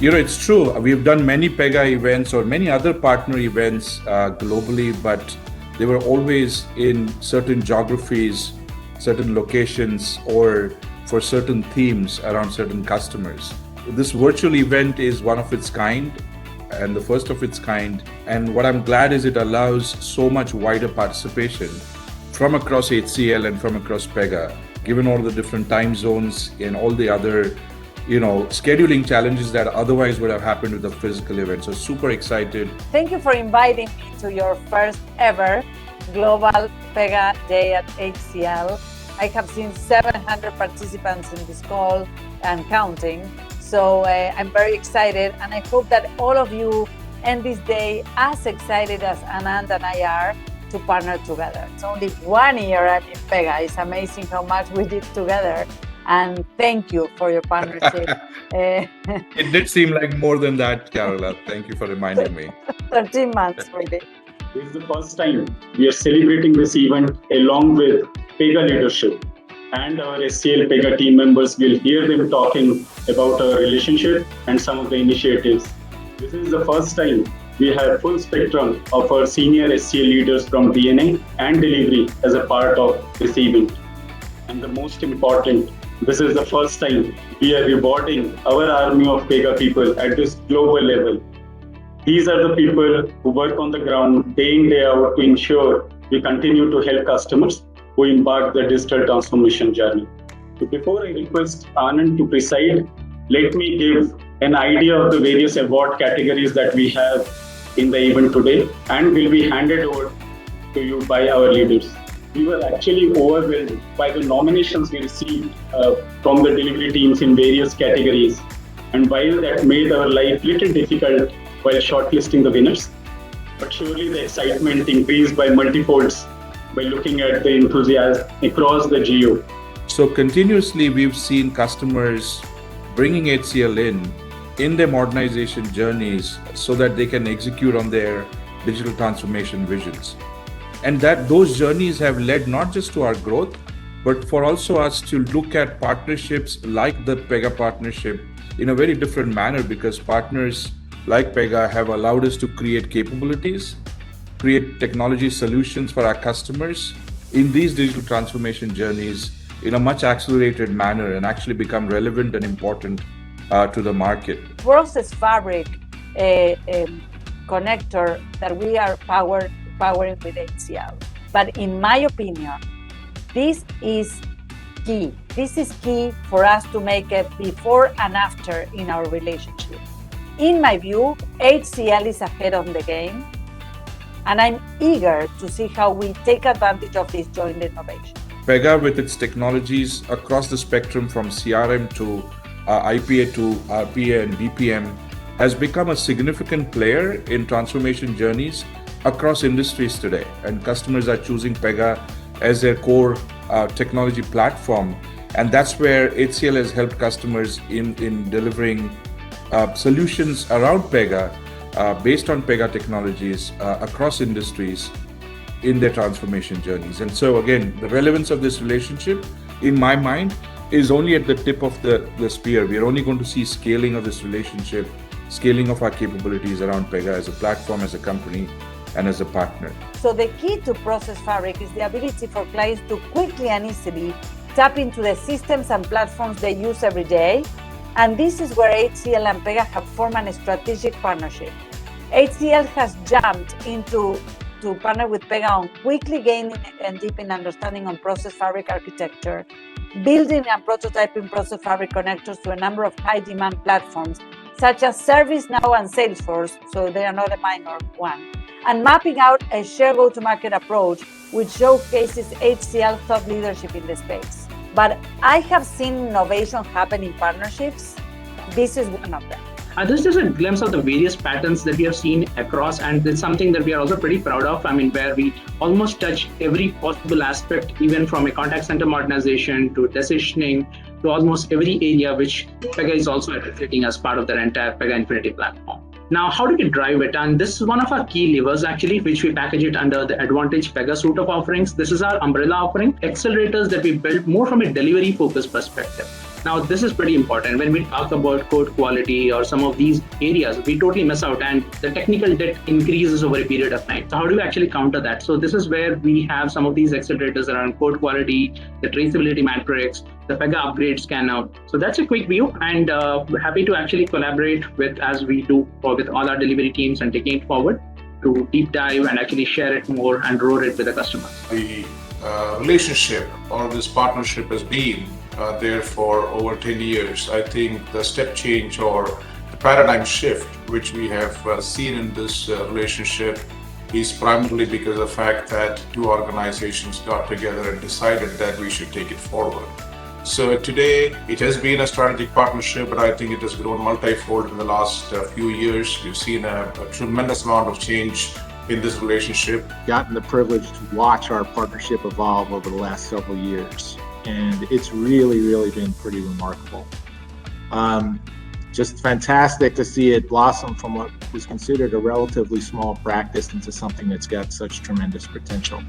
It's true. We've done many Pega events or many other partner events globally, but they were always in certain geographies, certain locations, or for certain themes around certain customers. This virtual event is one of its kind and the first of its kind. And what I'm glad is it allows so much wider participation from across HCL and from across Pega, given all the different time zones and all the other scheduling challenges that otherwise would have happened with a physical event. So super excited. Thank you for inviting me to your first ever Global Pega Day at HCL. I have seen 700 participants in this call and counting. So I'm very excited, and I hope that all of you end this day as excited as Anand and I are to partner together. It's only 1 year at Pega. It's amazing how much we did together. And thank you for your partnership. It did seem like more than that, Carola. Thank you for reminding me. 13 months, really. This is the first time we are celebrating this event along with Pega leadership. And our SCL Pega team members will hear them talking about our relationship and some of the initiatives. This is the first time we have full spectrum of our senior SCL leaders from DNA and delivery as a part of this event. And the most important, this is the first time we are rewarding our army of Pega people at this global level. These are the people who work on the ground day in, day out to ensure we continue to help customers who embark the digital transformation journey. So before I request Anand to preside, let me give an idea of the various award categories that we have in the event today and will be handed over to you by our leaders. We were actually overwhelmed by the nominations we received from the delivery teams in various categories. And while that made our life little difficult while shortlisting the winners, but surely the excitement increased by multifolds by looking at the enthusiasm across the geo. So continuously we've seen customers bringing HCL in their modernization journeys so that they can execute on their digital transformation visions. And that those journeys have led not just to our growth, but for also us to look at partnerships like the Pega partnership in a very different manner, because partners like Pega have allowed us to create capabilities, create technology solutions for our customers in these digital transformation journeys in a much accelerated manner and actually become relevant and important to the market. Process Fabric connector that we are powering with HCL. But in my opinion, this is key. This is key for us to make a before and after in our relationship. In my view, HCL is ahead of the game, and I'm eager to see how we take advantage of this joint innovation. Pega, with its technologies across the spectrum from CRM to IPA to RPA and BPM, has become a significant player in transformation journeys across industries today. And customers are choosing Pega as their core technology platform. And that's where HCL has helped customers in delivering solutions around Pega based on Pega technologies across industries in their transformation journeys. And so again, the relevance of this relationship, in my mind, is only at the tip of the spear. We are only going to see scaling of this relationship, scaling of our capabilities around Pega as a platform, as a company, and as a partner. So the key to Process Fabric is the ability for clients to quickly and easily tap into the systems and platforms they use every day. And this is where HCL and Pega have formed a strategic partnership. HCL has jumped to partner with Pega on quickly gaining and deepening understanding on Process Fabric architecture, building and prototyping Process Fabric connectors to a number of high-demand platforms, such as ServiceNow and Salesforce, so they are not a minor one, and mapping out a shared go-to-market approach which showcases HCL thought leadership in the space. But I have seen innovation happen in partnerships. This is one of them. This is just a glimpse of the various patterns that we have seen across, and it's something that we are also pretty proud of. Where we almost touch every possible aspect, even from a contact center modernization to decisioning to almost every area which Pega is also advocating as part of their entire Pega Infinity platform. Now, how do we drive it? And this is one of our key levers, actually, which we package it under the Advantage Pega suite of offerings. This is our umbrella offering, accelerators that we built more from a delivery-focused perspective. Now, this is pretty important. When we talk about code quality or some of these areas, we totally miss out, and the technical debt increases over a period of time. So how do we actually counter that? So this is where we have some of these accelerators around code quality, the traceability matrix, the Pega upgrade scanner. So that's a quick view, and we're happy to actually collaborate with, as we do, with all our delivery teams and taking it forward to deep dive and actually share it more and roll it with the customers. The relationship or this partnership has been there for over 10 years. I think the step change or the paradigm shift which we have seen in this relationship is primarily because of the fact that two organizations got together and decided that we should take it forward. So today it has been a strategic partnership, but I think it has grown multifold in the last few years. We've seen a tremendous amount of change in this relationship. Gotten the privilege to watch our partnership evolve over the last several years, and it's really been pretty remarkable. Just fantastic to see it blossom from what was considered a relatively small practice into something that's got such tremendous potential.